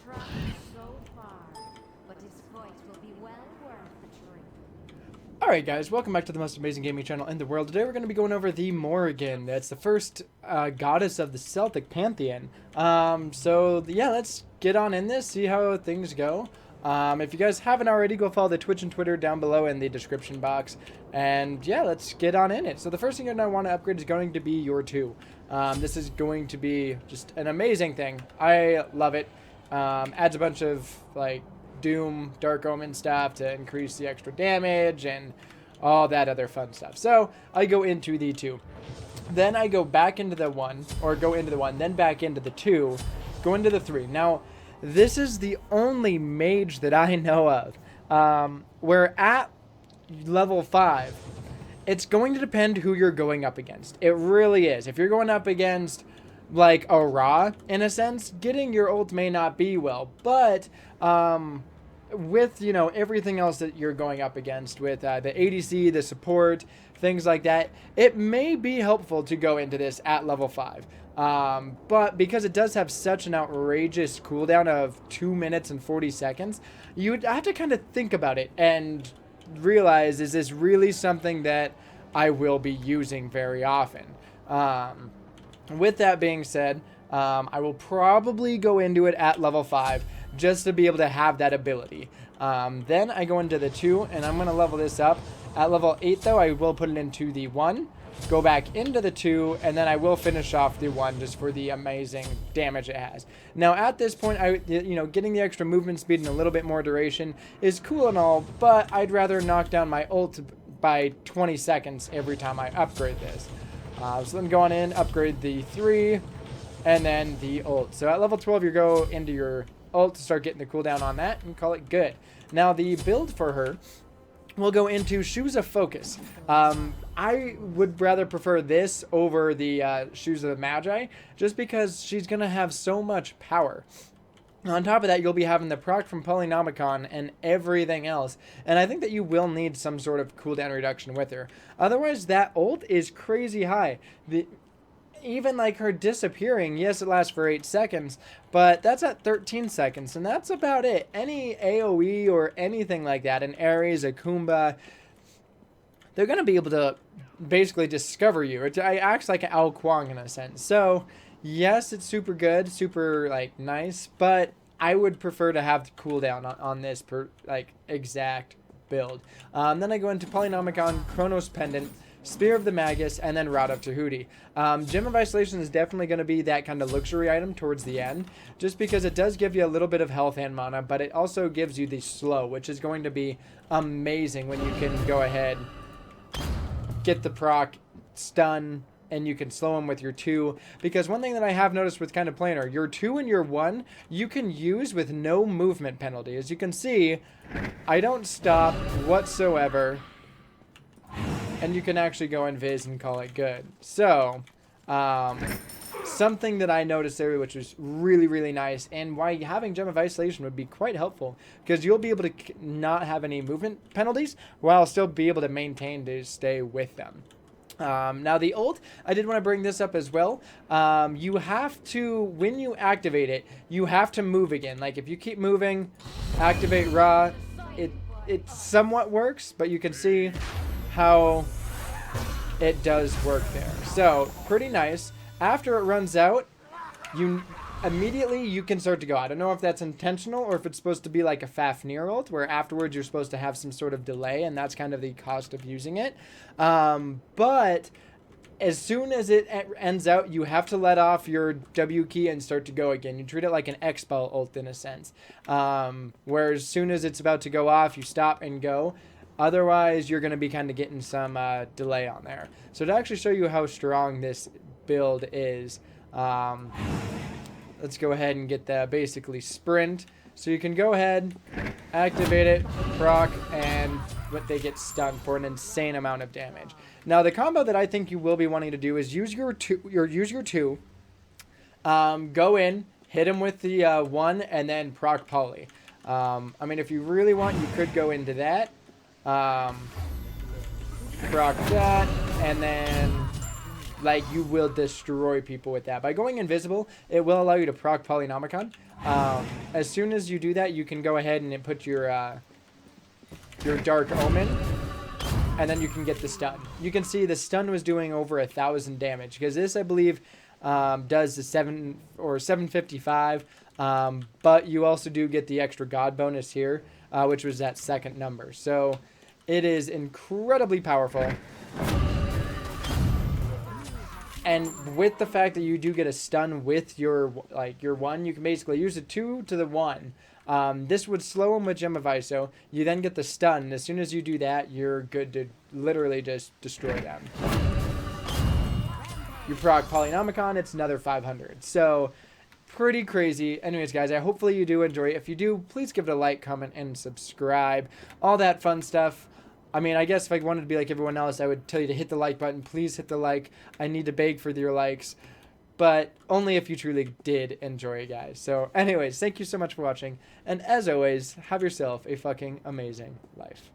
traveled so far, but his voice will be well worth the trip. Alright guys, welcome back to the most amazing gaming channel in the world. Today we're going to be going over the Morrigan. That's the first goddess of the Celtic pantheon. Yeah, let's get on in this, see how things go. If you guys haven't already, go follow the Twitch and Twitter down below in the description box. And yeah, let's get on in it. So the first thing you're going to want to upgrade is going to be your 2. This is going to be just an amazing thing. I love it. Adds a bunch of like Doom, Dark Omen stuff to increase the extra damage and all that other fun stuff. So I go into the 2. Then I go back into the 1, or go into the 1, then back into the 2, go into the 3. Now, this is the only mage that I know of. Where at level 5, it's going to depend who you're going up against. It really is. If you're going up against like a Ra, in a sense, getting your ult may not be well, but with, you know, everything else that you're going up against with the ADC, the support, things like that, it may be helpful to go into this at level 5. But because it does have such an outrageous cooldown of 2 minutes and 40 seconds, you would have to kind of think about it and realize, is this really something that I will be using very often? With that being said, I will probably go into it at level 5 just to be able to have that ability. Then I go into the 2 and I'm going to level this up. At level 8 though, I will put it into the 1, go back into the 2, and then I will finish off the 1 just for the amazing damage it has. Now at this point, getting the extra movement speed and a little bit more duration is cool and all, but I'd rather knock down my ult by 20 seconds every time I upgrade this. So then go on in, upgrade the 3, and then the ult. So at level 12, you go into your ult to start getting the cooldown on that and call it good. Now the build for her, we'll go into Shoes of Focus. I would rather prefer this over the Shoes of the Magi, just because she's going to have so much power. On top of that, you'll be having the proc from Polynomicon and everything else. And I think that you will need some sort of cooldown reduction with her. Otherwise, that ult is crazy high. Even like her disappearing, yes, it lasts for 8 seconds, but that's at 13 seconds, and that's about it. Any AoE or anything like that, an Ares, a Kumba, they're going to be able to basically discover you. It acts like an Ao Kuang in a sense. So yes, it's super good, super like nice, but I would prefer to have the cooldown on this exact build. Then I go into Polynomicon, Chronos Pendant, Spear of the Magus, and then Rod of Tahuti. Gem of Isolation is definitely going to be that kind of luxury item towards the end, just because it does give you a little bit of health and mana, but it also gives you the slow, which is going to be amazing when you can go ahead, get the proc, stun, and you can slow him with your 2. Because one thing that I have noticed with kind of playing her, your 2 and your 1, you can use with no movement penalty. As you can see, I don't stop whatsoever, and you can actually go invis and call it good. So, something that I noticed there, which was really, really nice, and why having Gem of Isolation would be quite helpful, because you'll be able to not have any movement penalties, while still be able to maintain to stay with them. Now the ult, I did want to bring this up as well. You have to, when you activate it, you have to move again. Like if you keep moving, activate Ra, it somewhat works, but you can see how it does work there. So pretty nice. After it runs out, you can start to go. I don't know if that's intentional or if it's supposed to be like a Fafnir ult, where afterwards you're supposed to have some sort of delay, and that's kind of the cost of using it. But as soon as it ends out, you have to let off your W key and start to go again. You treat it like an X-Spell ult in a sense. Where as soon as it's about to go off, you stop and go. Otherwise, you're going to be kind of getting some delay on there. So to actually show you how strong this build is, let's go ahead and get the basically sprint. So you can go ahead, activate it, proc, and they get stunned for an insane amount of damage. Now the combo that I think you will be wanting to do is use your 2, go in, hit him with the 1, and then proc poly. I mean, if you really want, you could go into that. Proc that, and then Like, you will destroy people with that. By going invisible, it will allow you to proc Polynomicon. As soon as you do that, you can go ahead and put your Dark Omen, and then you can get the stun. You can see the stun was doing over 1,000 damage, because this, I believe, does the 755, but you also do get the extra god bonus here, which was that second number. So it is incredibly powerful. And with the fact that you do get a stun with your one, you can basically use a 2 to the 1. This would slow him with Gem of ISO. You then get the stun. And as soon as you do that, you're good to literally just destroy them. You proc Polynomicon, it's another 500. So, pretty crazy. Anyways, guys, hopefully you do enjoy it. If you do, please give it a like, comment, and subscribe. All that fun stuff. I mean, I guess if I wanted to be like everyone else, I would tell you to hit the like button. Please hit the like. I need to beg for your likes. But only if you truly did enjoy it, guys. So, anyways, thank you so much for watching. And as always, have yourself a fucking amazing life.